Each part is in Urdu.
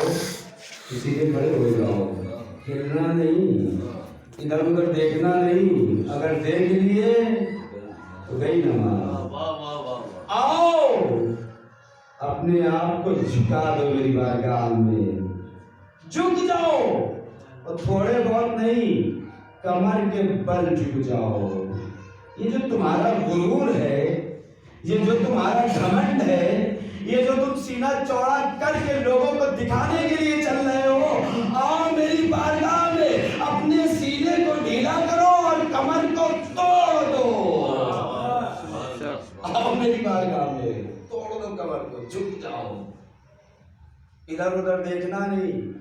جاؤ کسی کے کھڑے ہو جاؤ، ہلنا نہیں، ادھر ادھر دیکھنا نہیں، اگر دیکھ لیے تو گئی نماز۔ آؤ اپنے آپ کو جھکا دو میری بارگاہ میں، جھک جاؤ، اور تھوڑے بہت نہیں، کمر کے بل جھک جاؤ۔ یہ جو تمہارا غرور ہے، یہ جو تمہارا گھمنڈ ہے، یہ جو تم سینہ چوڑا کر کے لوگوں کو دکھانے کے لیے چل رہے ہو، آؤ میری بارگاہ میں اپنے سینے کو ڈھیلا کرو اور کمر کو توڑ دو۔ آؤ میری بارگاہ میں توڑ دو کمر کو، جھک جاؤ، ادھر ادھر دیکھنا نہیں،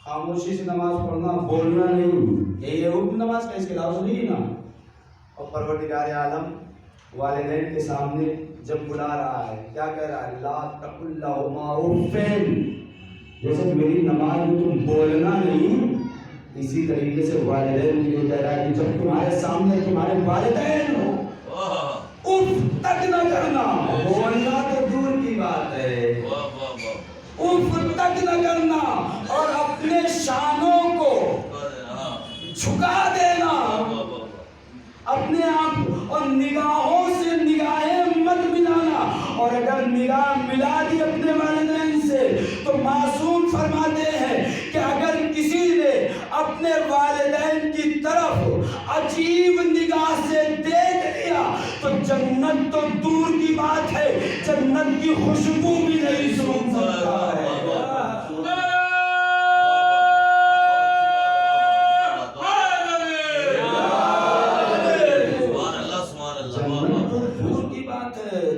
خاموشی سے نماز پڑھنا، بولنا نہیں، یہ حکم نماز کا، اس کے علاوہ نہیں نا۔ اور پروردگار عالم والدین کے سامنے جب بلا رہا ہے کیا کہہ رہا ہے؟ لا تقل لہما اف، جیسے میری نماز میں تم بولنا نہیں، اسی طریقے سے والدین کے لیے کہہ رہا ہے کہ جب تمہارے سامنے تمہارے والدین ہو اف تک نہ کرنا، بولنا تو دور کی بات ہے، اف تک نہ کرنا، اور اپنے شانوں کو جھکا دینا، اپنے آپ اور نگاہوں سے نگاہیں مت ملانا، اور اگر نگاہ ملا دی اپنے والدین سے تو معصوم فرماتے ہیں کہ اگر کسی نے اپنے والدین کی طرف عجیب نگاہ سے دیکھ لیا تو جنت تو دور کی بات ہے، جنت کی خوشبو بھی نہیں سن سکتا ہے۔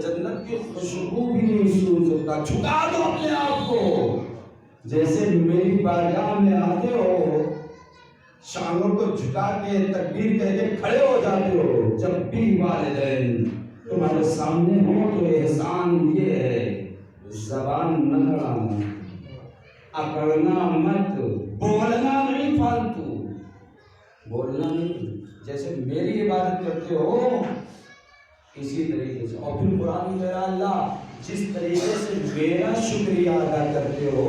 جنت کی خوشبو بھی نہیں سن سکتا۔ جھکا دو اپنے آپ کو، جیسے میری بارگاہ میں آتے ہو شانوں کو جھکا کے تکبیر کہہ کے کھڑے ہو جاتے ہو، جب بھی والدین تمہارے سامنے ہو تو احسان یہ ہے زبان نہ لڑانا، اکڑنا مت، بولنا نہیں، فالتو بولنا نہیں، جیسے میری عبادت کرتے ہو اسی طریقے سے۔ اور پھر قرآن کہہ رہا اللہ جس طریقے سے میرا شکریہ ادا کرتے ہو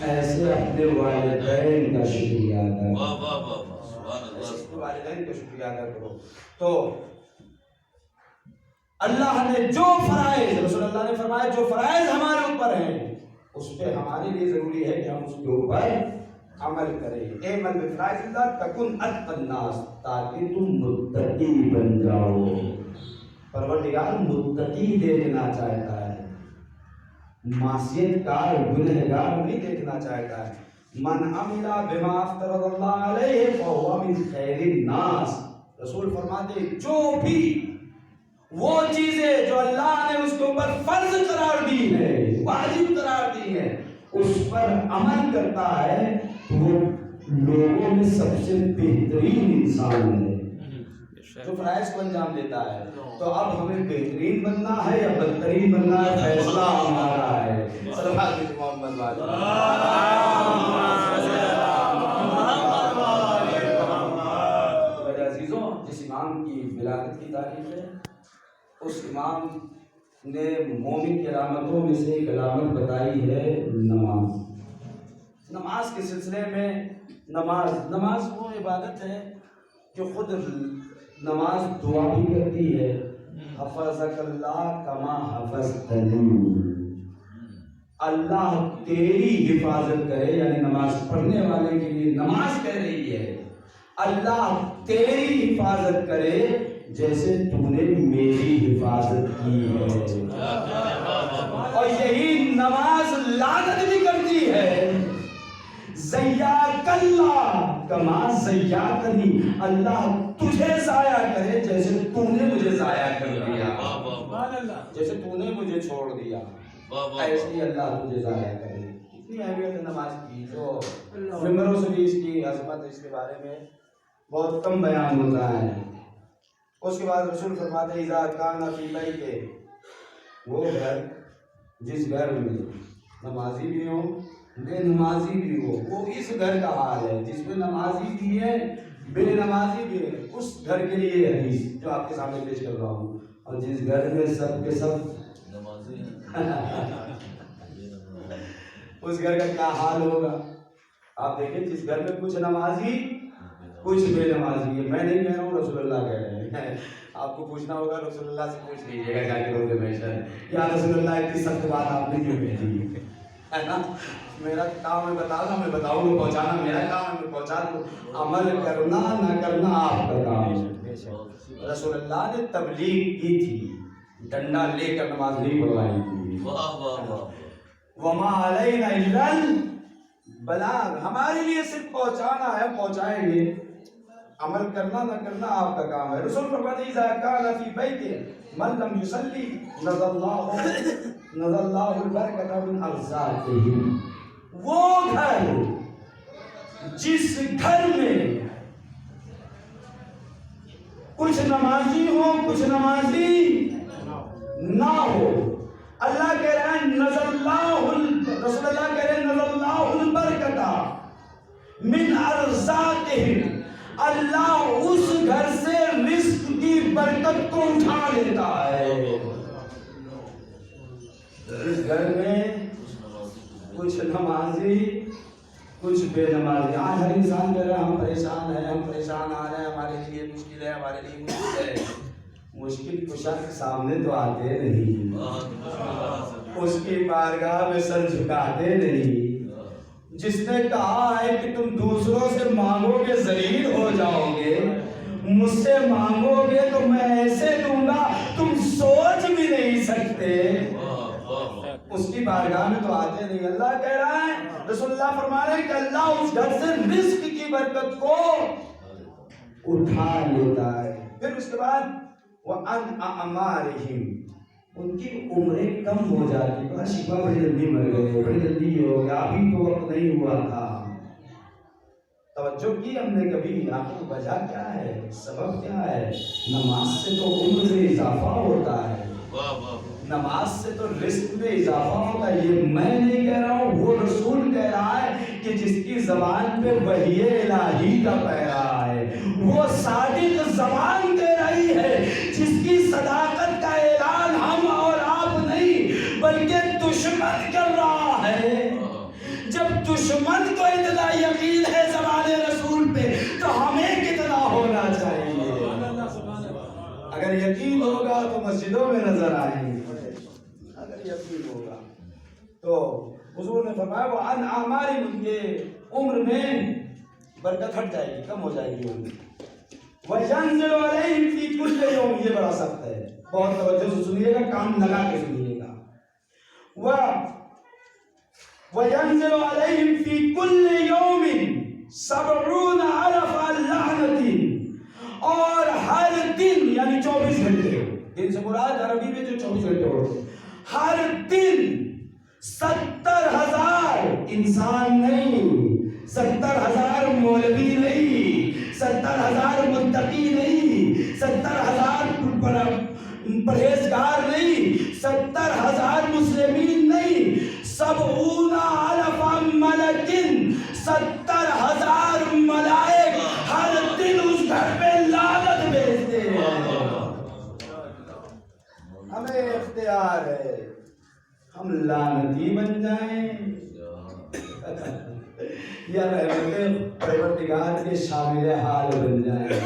ایسے اپنے والدین کا شکریہ ادا کرو، والدین کا شکریہ ادا کرو۔ تو اللہ نے جو فرائض، رسول اللہ نے فرمایا جو فرائض ہمارے اوپر ہیں اس پہ ہمارے لیے ضروری ہے کہ ہم اس کے اوپر عمل کریں۔ اعمل بفرائض اللہ تکن اتقی الناس، تاکہ تم متقی بن جاؤ۔ پروردگار متقی دیکھنا چاہتا ہے، معصیت کار گنہگار نہیں دیکھنا چاہتا ہے۔ من عمل بما افترض اللہ علیہ فہو من خیر الناس، رسول فرماتے جو بھی وہ چیزیں جو اللہ نے اس کے اوپر فرض قرار دی ہے، واجب قرار دی ہے، اس پر عمل کرتا ہے تو وہ لوگوں میں سب سے بہترین انسان ہے جو فرائض کو انجام دیتا ہے۔ تو اب ہمیں بہترین بننا ہے یا بدترین بننا ہے، فیصلہ ہمارا ہے۔ صلوات محمد میرے عزیزوں، جس امام کی ولادت کی تاریخ ہے اس امام نے مومن کی علامتوں میں سے ایک علامت بتائی ہے نماز۔ نماز کے سلسلے میں نماز وہ عبادت ہے جو خود نماز دعا بھی کرتی ہے، حفظک اللہ کما حفظتنی، اللہ تیری حفاظت کرے، یعنی نماز پڑھنے والے کے لیے نماز کہہ رہی ہے اللہ تیری حفاظت کرے جیسے تو نے میری حفاظت کی ہے۔ اور یہی نماز لعنت بھی کرتی ہے، زیاک اللہ کما زیاتنی، اللہ تجھے ضائع کرے جیسے تو نے مجھے ضائع کر دیا، جیسے تو نے مجھے چھوڑ دیا ایسے ہی اللہ تجھے ضائع کرے۔ اتنی اہمیت ہے نماز کی جو ممبروں سے بھی اس کی عظمت اس کے بارے میں بہت کم بیان ہوتا ہے۔ اس کے بعد رسول فرماتے ہیں اذا کان فی بیت، وہ گھر جس گھر میں نمازی بھی ہو بے نمازی بھی ہو، وہ اس گھر کا حال ہے جس میں نمازی بھی ہے بے نمازی بھی ہے، اس گھر کے لیے یہ حدیث جو آپ کے سامنے پیش کر رہا ہوں۔ اور جس گھر میں سب کے سب نمازی ہیں اس گھر کا کیا حال ہوگا. آپ دیکھیں جس گھر میں کچھ نمازی کچھ بے نمازی ہے. میں نہیں کہہ رہا ہوں، رسول اللہ کہہ رہے ہیں. آپ کو پوچھنا ہوگا رسول اللہ سے پوچھ لیجیے گا جا کے روزے محشر، یا رسول اللہ اتنی سخت بات آپ نے کیوں بھیجی ہے نا. میرا کام ہے بتانا، میں بتاؤں گا پہنچانا میرا کام ہے، میں پہنچا دوں. عمل کرنا نہ کرنا آپ کا کام ہے. رسول اللہ نے تبلیغ کی تھی، ڈنڈا لے کر نماز نہیں پڑھوائی تھی. وما علینا الا البلاغ، ہمارے لیے صرف پہنچانا ہے، پہنچائیں گے. عمل کرنا نہ کرنا آپ کا کام ہے. رسول فرماتے ہیں اذا کان فی بیت من لم یصلی نزل اللہ البرکۃ من ارزاقہ. وہ گھر جس گھر میں کچھ نمازی ہو کچھ نمازی نہ ہو، اللہ کہہ رہے ہیں نزل اللہ، رسول اللہ کہہ رہے ہیں نزل اللہ البرکۃ من ارزاقہ، اللہ اس گھر سے رزق کی برکت کو اٹھا لیتا ہے. اس گھر میں کچھ نمازی کچھ بے نمازی. آج ہر انسان کہہ رہا ہے ہم پریشان ہیں، ہم پریشان آ رہے ہیں، ہمارے لیے مشکل ہے، ہمارے لیے مشکل ہے. مشکل کشا کے سامنے تو آتے نہیں، اس کی بارگاہ میں سر جھکاتے نہیں. جس نے کہا ہے کہ تم دوسروں سے مانگو گے ذلیل ہو جاؤ گے، مجھ سے مانگو گے تو میں ایسے دوں گا تم سوچ بھی نہیں سکتے. اس کی بارگاہ میں تو آتے نہیں. اللہ کہہ رہا ہے، رسول اللہ فرما رہے ہیں کہ اللہ اس گھر سے رزق کی برکت کو اٹھا لیتا ہے. پھر اس کے بعد وَأَنْ أَعْمَارِهِمْ، ان کی عمریں کم ہو جاتی. بڑا شفا بڑی جلدی مر گئے، بڑی جلدی یہ ہو گیا، ابھی تو وقت نہیں ہوا تھا. توجہ کی ہم نے کبھی؟ آخر وجہ کیا ہے، سبب کیا ہے؟ نماز سے تو عمر میں اضافہ ہوتا ہے، نماز سے تو رزق میں اضافہ ہوتا ہے. یہ میں نہیں کہہ رہا ہوں، وہ رسول کہہ رہا ہے کہ جس کی زبان پہ وحی الہی کا پیرا ہے، وہ صادق زبان کہہ رہی ہے، جس کی صداقت کا اعلان ہم اور آپ نہیں بلکہ دشمن کر رہا ہے. جب دشمن کو اتنا یقین ہے زبان رسول پہ تو ہمیں کتنا ہونا چاہیے. اگر یقین ہوگا تو مسجدوں میں نظر آئیں گے، اگر یقین ہوگا تو. حضور نے فرمایا وہ ان اعماری، ان کے عمر میں برکت ہٹ جائے گی، کم ہو جائے گی عمر. وَيَنزِلُ عَلَيْهِمْ فِي كُلِّ يَوْمٍ، یہ بڑا سخت ہے، بہت توجہ سے سنیے گا، کام لگا کے سنیے گا. وَيَنزِلُ عَلَيْهِمْ فِي كُلِّ يَوْمٍ 70,000 لعنة، اور ہر دن یعنی 24 گھنٹے، دن سے مراد عربی میں جو 24 گھنٹے ہوتے، ہر دن 70,000 انسان نہیں، 70,000 مولوی نہیں، 70,000 متقی نہیں، 70,000 پرہیزگار نہیں، 70,000 مسلمین نہیں، 70,000 ملکن، 70,000 ملائک ہر دن اس گھر پہ لعنت بھیجتے ہیں. ہمیں اختیار ہے، ہم لعنتی بن جائیں یا رحمت پروردگار کے شامل حال بن جائیں.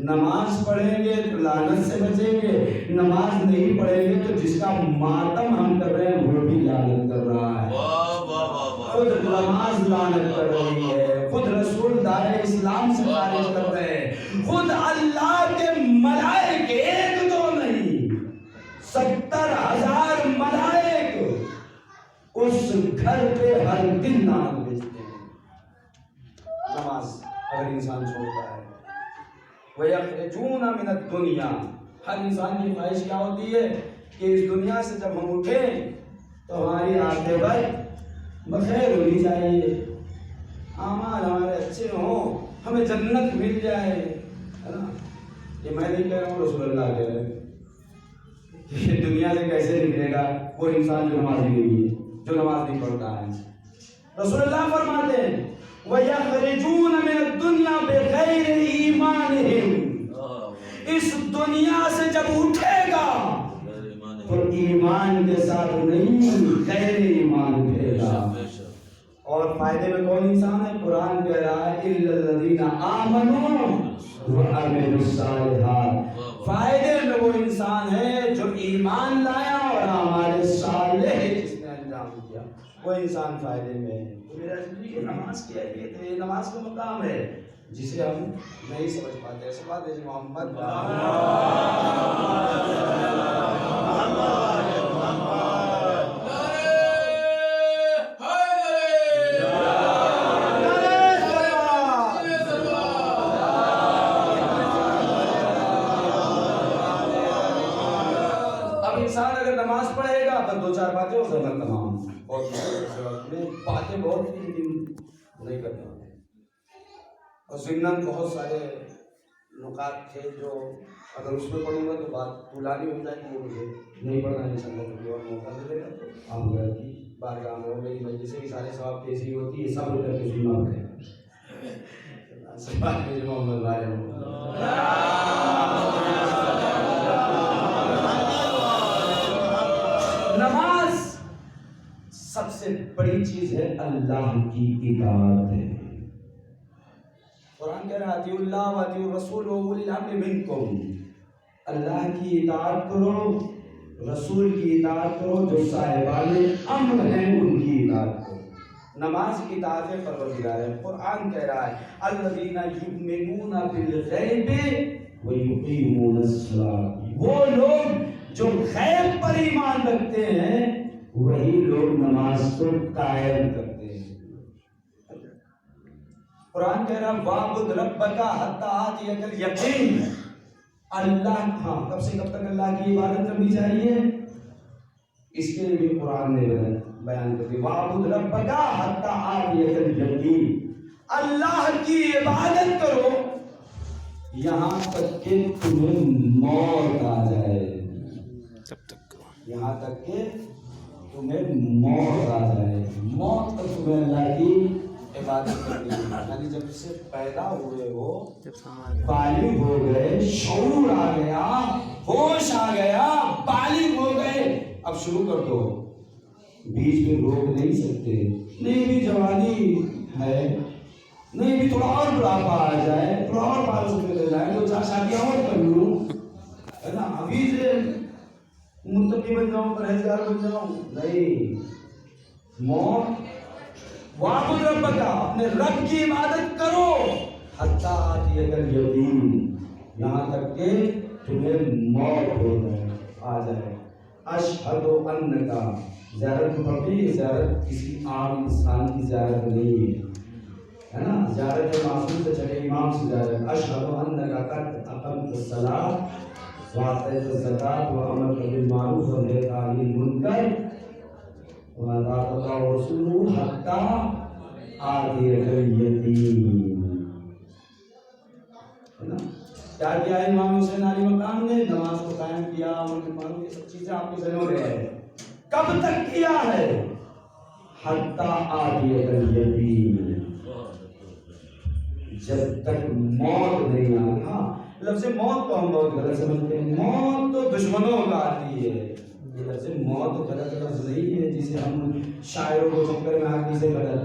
نماز پڑھیں گے تو لعنت سے بچیں گے، نماز نہیں پڑھیں گے تو جس کا ماتم ہم کر رہے ہیں وہ بھی لعنت کر رہا ہے. خود نماز لعنت کر رہی ہے، خود رسول دائرہ اسلام سے خارج کر رہے ہیں، خود اللہ کے ملائک ایک دو نہیں 70,000 ملائک اس گھر پہ ہر دن لعنت بھیجتے ہیں. نماز اگر انسان چھوڑتا ہے. وَيَخْرُجُونَ مِنَ الدُّنْيَا، ہر انسان کی خواہش کیا ہوتی ہے کہ اس دنیا سے جب ہم اٹھیں تو ہماری عاقبت بخیر ہونی چاہیے، اعمال ہمارے اچھے ہوں، ہمیں جنت مل جائے، ہے نا. یہ میں نہیں کہہ رہا ہوں، رسول اللہ کہہ رہے ہیں. یہ دنیا سے کیسے نکلے گا وہ انسان جو نمازی نہیں ہے، جو نماز نہیں پڑھتا ہے. رسول اللہ فرماتے ہیں وَيَخْرِجُونَ مِنَ الدُّنْيَا بِغَيْرِ إِيمَانِهِمْ، اس دنیا سے جب اٹھے گا تو ایمان کے ساتھ نہیں، غیر ایمان اٹھے گا. اور فائدے میں کون انسان ہے؟ قرآن کہہ رہا ہے الا الذین آمنوا وعملوا الصالحات، فائدے میں وہ انسان ہے جو ایمان لایا اور اعمال صالح جس نے انجام دیا، وہ انسان فائدے میں ہے۔ تو میرا یہ نماز کی اہمیت ہے، یہ نماز کا مقام ہے جسے ہم نہیں سمجھ پاتے۔ ایسے بات ہے محمد نماز پڑھے گا تو دو چار باتیں ہو سکتا تمام بہت باتیں بہت نہیں کرتا، اور ضمن بہت سارے نکات تھے جو اگر اس میں پڑھوں گا تو بات طولانی ہو جائے گی، وہ مجھے نہیں پڑھنا ان شاء اللہ کبھی اور موقع ملے گا تو آپ کی بارگاہ میں میری مجلس سے سارے ثواب کیسی ہوتی ہے سب کر کے سننا پڑے گا۔ محمد نماز سب سے بڑی چیز ہے، اللہ کی اطاعت ہے۔ قرآن کہہ رہا ہے اطیعوا اللہ واطیعوا الرسول واولی الامر منکم، اللہ کی اطاعت کرو، رسول کی اطاعت کرو، جو صاحبان امر ہیں ان کی اطاعت کرو۔ نماز کی اطاعت پروردگار ہے۔ قرآن کہہ رہا ہے الذین یؤمنون بالغیب ویقیمون الصلاۃ، وہ لوگ جو غیب پر ایمان رکھتے ہیں وہی لوگ نماز کو قائم کرتے ہیں۔ قرآن کہہ رہا وَاعْبُدْ رَبَّكَ حَتَّىٰ يَأْتِيَكَ الْيَقِينُ، اللہ کب سے کب تک اللہ کی عبادت کرنی چاہیے، اس کے لیے بھی قرآن نے بیان کر دیا وَاعْبُدْ رَبَّكَ حَتَّىٰ يَأْتِيَكَ الْيَقِينُ، اللہ کی عبادت کرو یہاں تک کہ تمہیں موت آ جائے، یہاں تک کہ تمہیں موت آ جائے، موت تک تمہیں اللہ کی عبادت کرنی ہے، یعنی جب سے پیدا ہوئے ہو، بالغ ہو گئے، شعور آ گیا، ہوش آ گیا، بالغ ہو گئے، اب شروع کر دو، بیچ میں روک نہیں سکتے، نہیں بھی جوانی ہے، نہیں بھی تھوڑا اور بڑھاپا آ جائے، تھوڑا اور بال سکتے جائے تو چار شادیاں اور کر لوں، ہے نا، ابھی سے متقی بن جاؤں، پرہیزگار بن جاؤں، نہیں، موت وَاعْبُدْ رَبَّكَ، اپنے رب کی عبادت کرو حَتَّىٰ يَأْتِيَكَ الْيَقِينُ، یہاں تک کہ تمہیں موت ہو جائے، آ جائے۔ اشہد انک، زیارت پڑھی، زیارت کسی عام انسان کی زیارت نہیں ہے نا، زیارت معصوم سے چلے، امام سے زیارت۔ اشہد انک قد اقمت الصلاۃ وآتیت الزکاۃ وامرت بالمعروف ونہیت عن المنکر وَأَطَعْتَ اللَّهَ وَرَسُولَهُ حَتَّىٰ يَأْتِيَكَ الْيَقِينُ، ہے نا، کیا کیا ہے امام حسین علیہ مقام نے؟ نماز کو قائم کیا، امر بالمعروف، یہ سب چیزیں آپ کے ذہنوں میں ہے۔ کب تک کیا ہے؟ حَتَّىٰ يَأْتِيَكَ الْيَقِينُ، جب تک موت نہیں آئی۔ ہاں، لفظ موت کو ہم بہت غلط سمجھتے ہیں، موت تو دشمنوں کا آتی ہے، یہ لفظ موت غلط لفظ نہیں ہے جسے ہم شاعروں کو چکر میں آتی سے غلط،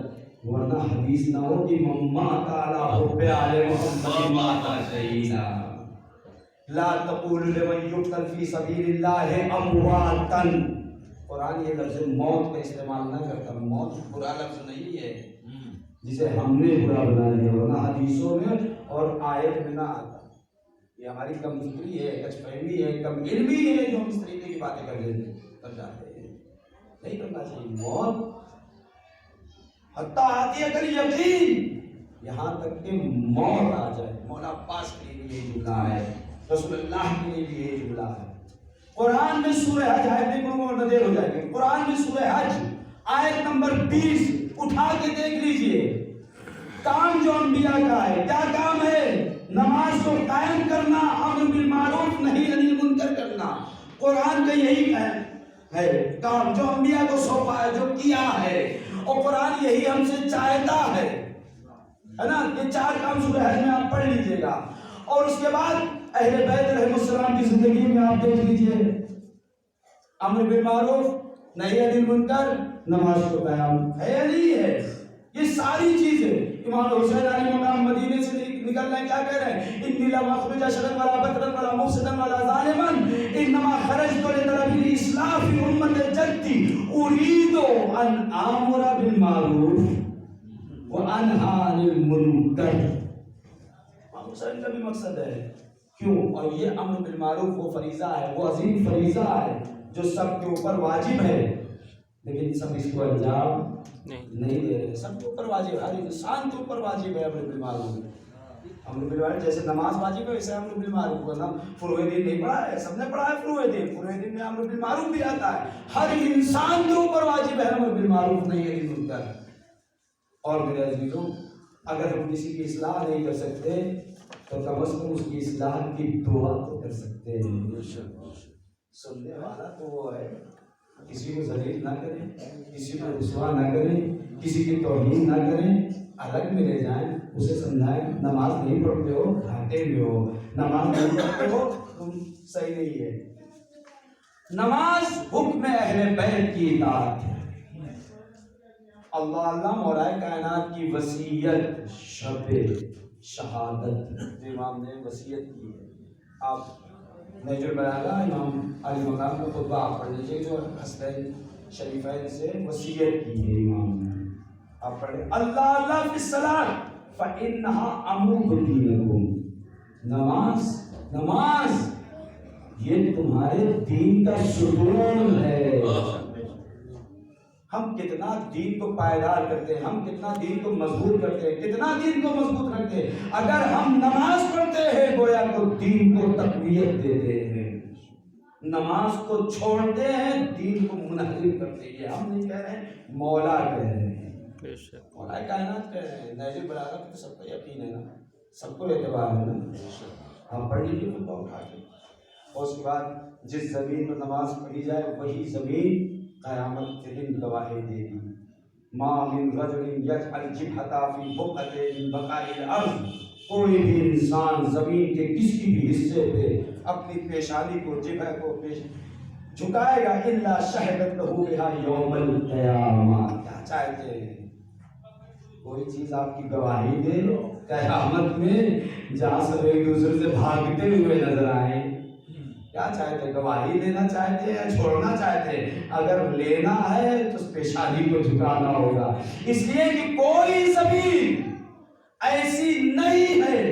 ورنہ حدیث نہ ہو کہ مَمَّاتَ عَلَىٰ حُبِّ آلِ مُحَمَّدٍ مَاتَ شَهِیدًا، لا تقولوا لمن يقتل فی سبیل اللہ امواتا، قرآن یہ لفظ موت کا استعمال نہ کرتا، موت برا لفظ نہیں ہے جسے ہم نے برا بنا لیا، ورنہ حدیثوں میں اور آیت میں نہ آتا۔ یہ ہماری کم فکری ہے، کچھ فہمی ہے، کم علمی ہے جو ہم اس طریقے کی باتیں کر جاتے ہیں، نہیں کرنا چاہیے۔ موت حتیٰ یأتیک الیقین، یہاں تک کہ موت آ جائے۔ مولا پاس کے لیے یہ جملہ ہے، رسول اللہ کے لیے بھی یہ جملہ ہے۔ قرآن میں سورہ حج، آیت نہیں پڑھوں گا ورنہ دیر ہو جائے گی، قرآن میں سورہ حج آیت نمبر 20 اٹھا کے دیکھ لیجئے، کام جو انبیاء کا ہے کیا کام ہے؟ نماز کو قائم کرنا، امر بالمعروف نہی عن المنکر کرنا، قرآن کا یہی ہے کام جو انبیاء کو سونپا ہے، جو کیا ہے، اور قرآن یہی ہم سے چاہتا ہے نا۔ یہ 4 کام سورہ حج میں آپ پڑھ لیجئے گا، اور اس کے بعد اہل بیت علیہ السلام کی زندگی میں آپ دیکھ لیجئے، امر بالمعروف نہی عن المنکر، نماز کو قیام ہے یا نہیں ہے؟ یہ ساری چیزیں امام حسین علیہ مقام مدینے سے نکل رہے ہیں، کیا کہہ رہے ہیں؟ انی لم اخرج اشرا ولا بطرا ولا مفسدا ولا ظالما انما خرجت لطلب الاصلاح في امه جدي اريد ان امر بالمعروف وانهى عن المنکر۔ امام حسین کا بھی مقصد ہے کیوں، اور یہ امر بالمعروف وہ فریضہ ہے، وہ عظیم فریضہ ہے جو سب کے اوپر واجب ہے، لیکن سب اس کو انجام نہیں دے رہے۔ سب کے اوپر واجب ہے، ہر انسان کے اوپر واجب ہے امر بالمعروف۔ امر بالمعروف جیسے نماز واجب ہے ویسے امر بالمعروف کو نا فروع دین نہیں پڑھا ہے، سب نے پڑھا ہے فروع دین۔ فروع دین میں امر بالمعروف بھی آتا ہے، ہر انسان کے اوپر واجب ہے امر بالمعروف نہیں ہے منکر۔ اور میرے عزیزوں، اگر ہم کسی کی اصلاح نہیں کر سکتے تو کم از کم اس کی اصلاح کی دعا تو کر سکتے ہیں۔ سننے والا تو وہ ہے، کسی کو ذلیل نہ کریں، کسی کو رسوا نہ کریں، کسی کی توہین نہ کریں، الگ میں لے جائیں، اسے سمجھائیں نماز نہیں پڑھتے ہو گھاٹے میں ہو، نماز نہیں پڑھتے ہو تم صحیح نہیں ہے۔ نماز حکم اہل بیت کی اطاعت ہے۔ اللہ مولا کائنات کی وصیت شب شہادت امام نے وصیت کی ہے۔ آپ نہج البلاغہ امام علی مقام کا خطبہ آپ پڑھ لیجیے جو حسنین شریفین سے وصیت کی ہے امام نے، آپ پڑھیں اللہ فی الصلاۃ فإنہا عمود دینکم۔ نماز یہ تمہارے دین کا ستون ہے۔ ہم کتنا دین کو پائیدار کرتے ہیں، ہم کتنا دین کو مضبوط کرتے ہیں، کتنا دین کو مضبوط رکھتے ہیں۔ اگر ہم نماز پڑھتے ہیں گویا کو دین کو تقویت دیتے ہیں، نماز کو چھوڑتے ہیں دین کو منحرف کرتے ہیں۔ ہم نہیں کہہ رہے ہیں، مولا کہہ رہے ہیں، مولا کائنات کہہ رہے ہیں۔ نہج البلاغہ پہ تو سب کو یقین ہے نا، سب کو اعتبار ہے نا، ہم پڑھ لیجیے خطبہ اٹھا کے۔ اور اس کے بعد جس زمین پر نماز پڑھی جائے وہی زمین قیامت کے دن گواہی دے گی۔ ما من رجل یجعل جبہتہ فی بقعۃ من بقاع الارض، کوئی بھی انسان زمین کے کسی بھی حصے پہ اپنی پیشانی کو، جبہ کو پیش جھکائے گا الا شہدت لہ بہا یوم القیامہ۔ کیا چاہتے ہیں؟ کوئی چیز آپ کی گواہی دے قیامت میں جہاں سب ایک دوسرے سے بھاگتے ہوئے نظر آئیں۔ کیا چاہتے؟ گواہی دینا چاہتے ہیں، چھوڑنا چاہتے ہیں؟ اگر لینا ہے تو پیشانی کو جھکانا ہوگا، اس لیے کہ کوئی زمین ایسی نہیں ہے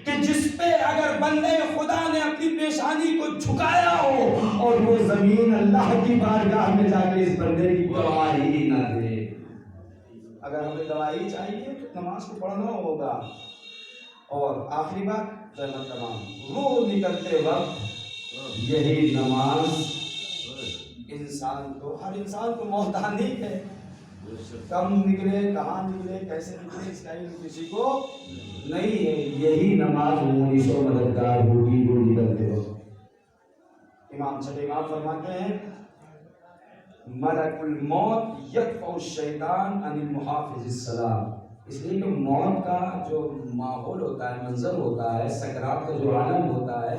کہ جس پہ اگر بندے خدا نے اپنی پیشانی کو جھکایا ہو اور وہ زمین اللہ کی بارگاہ میں جا کے اس بندے کی گواہی نہ دے۔ اگر ہمیں گواہی چاہیے تو نماز کو پڑھنا ہوگا۔ اور آخری بات تمام روح نکلتے وقت یہی نماز انسان کو، ہر انسان کو موت آنی ہے، کم نکلے، کہاں نکلے، کیسے نکلے، اس کا علم کسی کو نہیں ہے۔ یہی نماز مونس و مددگار ہوگی وہ نکلتے ہو۔ امام چھٹے امام فرماتے ہیں ملک الموت یدفع الشیطان عن المحافظ الصلاۃ، اس لیے کہ موت کا جو ماحول ہوتا ہے، منظر ہوتا ہے، سکرات کا جو عالم ہوتا ہے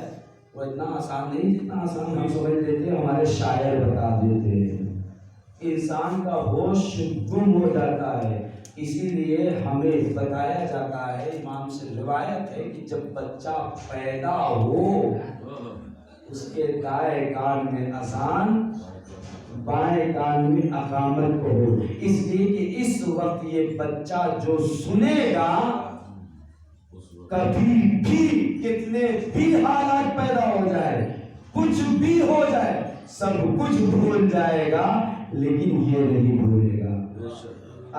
وہ اتنا آسان نہیں جتنا آسان ہم سمجھ لیتے ہیں، ہمارے شاعر بتا دیتے ہیں۔ انسان کا ہوش گم ہو جاتا ہے، اسی لیے ہمیں بتایا جاتا ہے، امام سے روایت ہے کہ جب بچہ پیدا ہو اس کے دائیں کان میں اذان، بائیں کان میں اقامت ہو، اس لیے کہ اس وقت یہ بچہ جو سنے گا کبھی بھی کتنے بھی حالات پیدا ہو جائے، کچھ بھی ہو جائے، سب کچھ بھول جائے گا لیکن یہ نہیں بھولے گا۔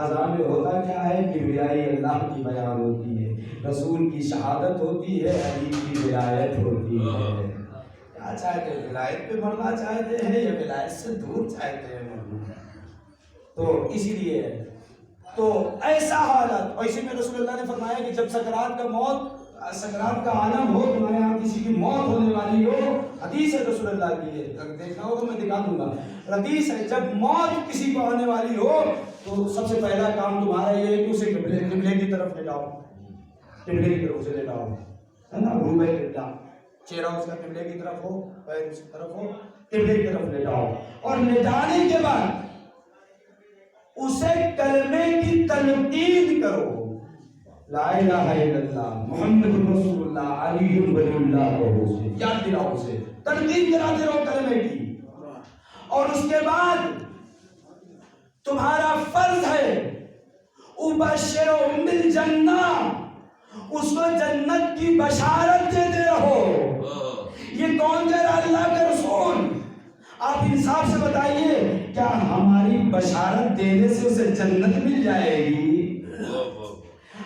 اذان میں ہوتا کیا ہے کہ ولایت اللہ کی بیان ہوتی ہے، رسول کی شہادت ہوتی ہے، علی کی ولایت ہوتی ہے۔ کیا چاہتے ہیں؟ ولایت پہ مرنا چاہتے ہیں یا ولایت سے دور چاہتے ہیں مرنا؟ تو اسی لیے تو ایسا حالت، اور اسی میں رسول اللہ نے فرمایا کہ جب سکرات کا عالم ہو، تمہارے یہاں کسی کی موت ہونے والی ہو، حدیث ہے رسول اللہ کی ہے، اگر دیکھنا ہوگا میں دکھا دوں گا، حدیث ہے جب موت کسی کو آنے والی ہو تو سب سے پہلا کام تمہارا یہ ہے کہ اسے قبلے کی طرف لٹاؤ، قبلے کی طرف اسے لٹاؤ، ہے نا، روبہ قبلہ، چہرہ اس کا قبلے کی طرف ہو، پیر اس کی طرف ہو، قبلے کی طرف لٹاؤ، اور لٹانے کے بعد اسے کلمے کی تلقین کرو، لا الہ الا اللہ محمد رسول اللہ علی ولی اللہ کو یاد دلاؤ، اسے تلقین کراتے رہو کلمے کی. اور اس کے بعد تمہارا فرض ہے ابشرہم بالجنہ، اس کو جنت کی بشارت دیتے رہو. یہ کون کہہ رہا؟ اللہ کے رسول. آپ انصاف سے بتائیے کیا ہماری بشارت دینے سے اسے جنت مل جائے گی؟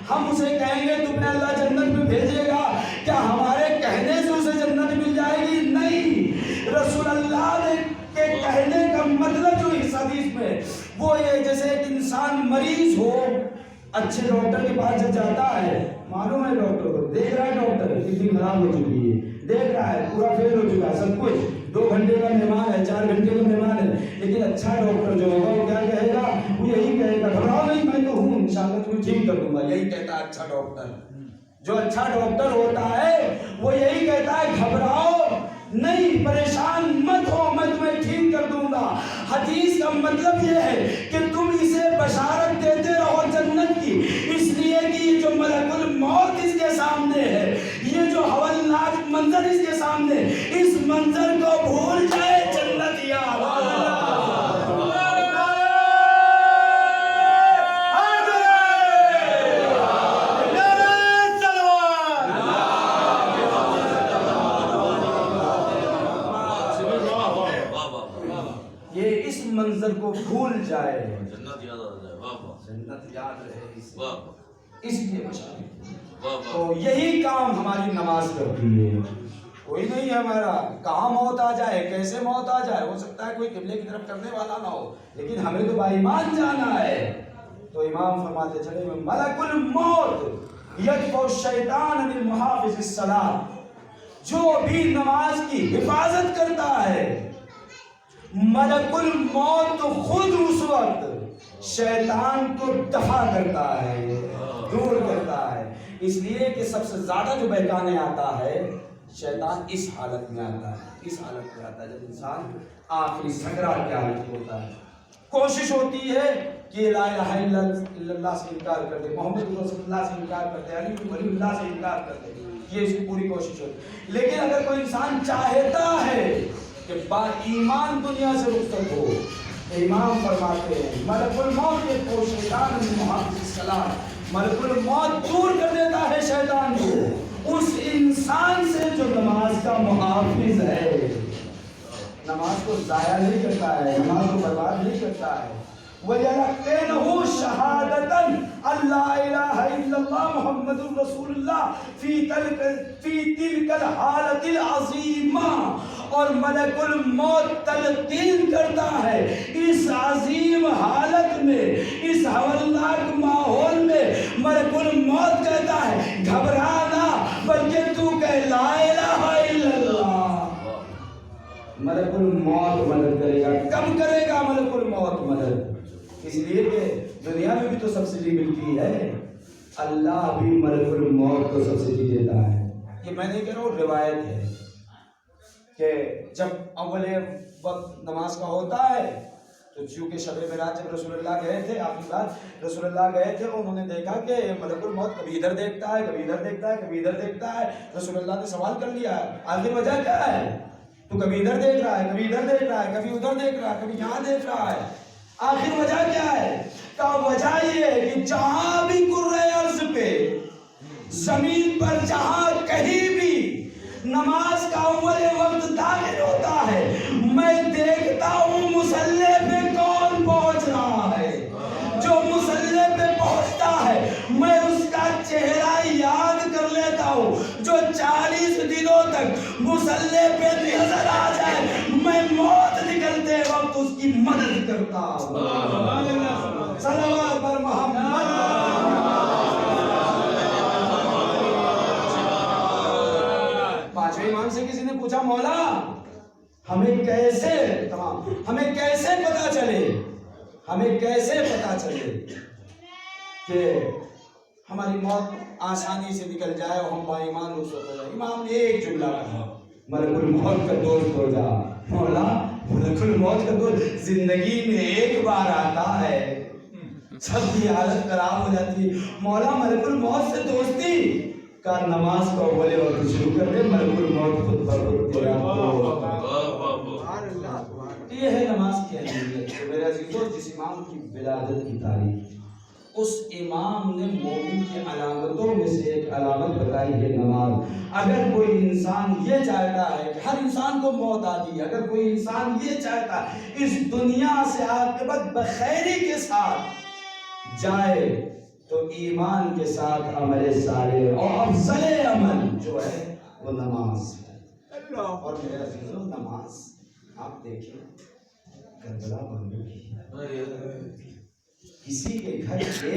ہم اسے کہیں گے تمہیں اللہ جنت میں بھیجے گا، کیا ہمارے کہنے سے اسے جنت مل جائے گی؟ نہیں. رسول اللہ کے کہنے کا مطلب جو اس حدیث میں وہ یہ، جیسے ایک انسان مریض ہو، اچھے ڈاکٹر کے پاس جب جاتا ہے، معلوم ہے ڈاکٹر کو، دیکھ رہا ہے ڈاکٹر کتنی خراب ہو چکی ہے، دیکھ رہا ہے پورا فیل ہو چکا ہے سب کچھ، 2 گھنٹے کا مہمان ہے، 4 گھنٹے کا مہمان ہے، لیکن اچھا ڈاکٹر جو ہوگا وہ کیا کہے گا؟ وہ یہی کہے گا گھبراؤ نہیں، میں تو ہوں، انشاءاللہ تمہیں ٹھیک کر دوں گا. یہی کہتا ہے اچھا ڈاکٹر. جو اچھا ڈاکٹر ہوتا ہے وہ یہی کہتا ہے گھبراؤ نہیں، پریشان مت ہو، میں تمہیں ٹھیک کر دوں گا. حدیث کا مطلب یہ ہے کہ تم اسے بشارت دیتے رہو جنت کی، اس لیے کہ یہ جو ملک الموت اس کے سامنے ہے، یہ جو ہولناک منظر اس کے سامنے، اس منظر کو بھول جائے جنت یاد. منظر کو بھول جائے، جنت یاد آ جائے، جنت یاد رہے، اس لیے بشارت. تو یہی کام ہماری نماز کرتی ہے. کوئی نہیں ہے ہمارا کہاں موت آ جائے، کیسے موت آ جائے، ہو سکتا ہے کوئی قبلے کی طرف کرنے والا نہ ہو، لیکن ہمیں تو بائیمان جانا ہے. تو امام فرماتے چلے ملک الموت یدفع الشیطان عن المحافظ الصلاۃ، جو بھی نماز کی حفاظت کرتا ہے، ملک الموت خود اس وقت شیطان کو دفع کرتا ہے، دور کرتا ہے. اس لیے کہ سب سے زیادہ جو بہکانے آتا ہے شیطان اس حالت میں آتا ہے، اس حالت میں آتا ہے جب انسان آخری سکرات کی حالت میں ہوتا ہے. کوشش ہوتی ہے کہ لا الہ الا اللہ سے انکار کر دے، محمد رسول اللہ سے انکار کر دے، علی ولی اللہ سے انکار کر دے، یہ اس کی پوری کوشش ہوتی ہے. لیکن اگر کوئی انسان چاہتا ہے کہ با ایمان دنیا سے رخصت ہو، امام فرماتے ہیں ملک الموت یہ کو شیطان محافظ الصلاۃ، ملک الموت دور کر دیتا ہے شیطان کو اس انسان سے جو نماز کا محافظ ہے. نماز کو ضائع نہیں کرتا ہے، نماز کو برباد نہیں کرتا ہے. وَيَلَقِّنُهُ شَهَادَةً اللَّا إِلَهَ إِلَّا اللَّهُ مُحَمَّدٌ رَسُولُ اللَّهِ فِي تِلْكَ الْحَالَةِ الْعَظِيمَةِ، اور ملک الموت تلقین کرتا ہے اس عظیم حالت میں، اس ہولناک ماحول میں. ملک الموت کہتا ہے گھبرانا، بلکہ تو کہہ لا الہ الا اللہ. ملک الموت مدد کرے گا. کب کرے گا ملک الموت مدد؟ اس لیے کہ دنیا میں بھی تو سبسڈی ملتی ہے، اللہ بھی ملک الموت کو سبسڈی دیتا ہے. یہ میں نہیں کہہ رہا ہوں، روایت ہے کہ جب اول وقت نماز کا ہوتا ہے تو چونکہ شب معراج جب رسول اللہ گئے تھے، آخری بات رسول اللہ گئے تھے، انہوں نے دیکھا کہ ملک الموت کبھی ادھر دیکھتا ہے، کبھی ادھر دیکھتا ہے، کبھی ادھر دیکھتا ہے. رسول اللہ نے سوال کر لیا آخر وجہ کیا ہے؟ تو کبھی ادھر دیکھ رہا ہے، کبھی ادھر دیکھ رہا ہے، کبھی ادھر دیکھ رہا ہے، کبھی یہاں دیکھ رہا ہے، آخر وجہ کیا ہے؟ کا وجہ یہ ہے کہ جہاں بھی کرۂ ارض پہ، زمین پر جہاں کہیں بھی نماز کا اول وقت داخل ہوتا ہے، میں دیکھتا ہوں مصلی پہ کون پہنچ رہا ہے. جو مصلی پہ پہنچتا ہے میں اس کا چہرہ یاد کر لیتا ہوں. جو 40 دنوں تک مصلی پہ نظر آ جائے میں موت نکلتے وقت اس کی مدد کرتا ہوں. صلوات پر محمد. پانچویں امام سے کسی نے پوچھا مولا ہمیں کیسے پتا چلے، ہمیں کیسے پتا چلے کہ ہماری موت آسانی سے نکل جائے اور ہم با ایمان رخصت ہو جائے؟ امام نے ایک جملہ کہا، ملک الموت کا دوست ہو جا. مولا ملک الموت کا دوست زندگی میں ایک بار آتا ہے، سب کی حالت خراب ہو جاتی ہے. مولا ملک الموت سے دوستی کا نماز کو بولے اور تو شروع کر دے, ملک الموت خود بخود تیرا کو. یہ ہے نماز کی اہمیت. تو میرے عزیزو, جس امام کی ولادت کی تاریخ, اس امام نے مومن کی علامتوں میں سے ایک علامت بتائی ہے نماز. اگر کوئی انسان یہ چاہتا ہے کہ ہر انسان کو موت آتی ہے, اگر کوئی انسان یہ چاہتا ہے اس دنیا سے عاقبت بخیری کے ساتھ جائے, تو ایمان کے ساتھ عمل صالح اور افضل عمل جو ہے وہ نماز ہے. اور میرے عزیزو, نماز آپ دیکھیں کربلا بن گئی, کسی کے گھر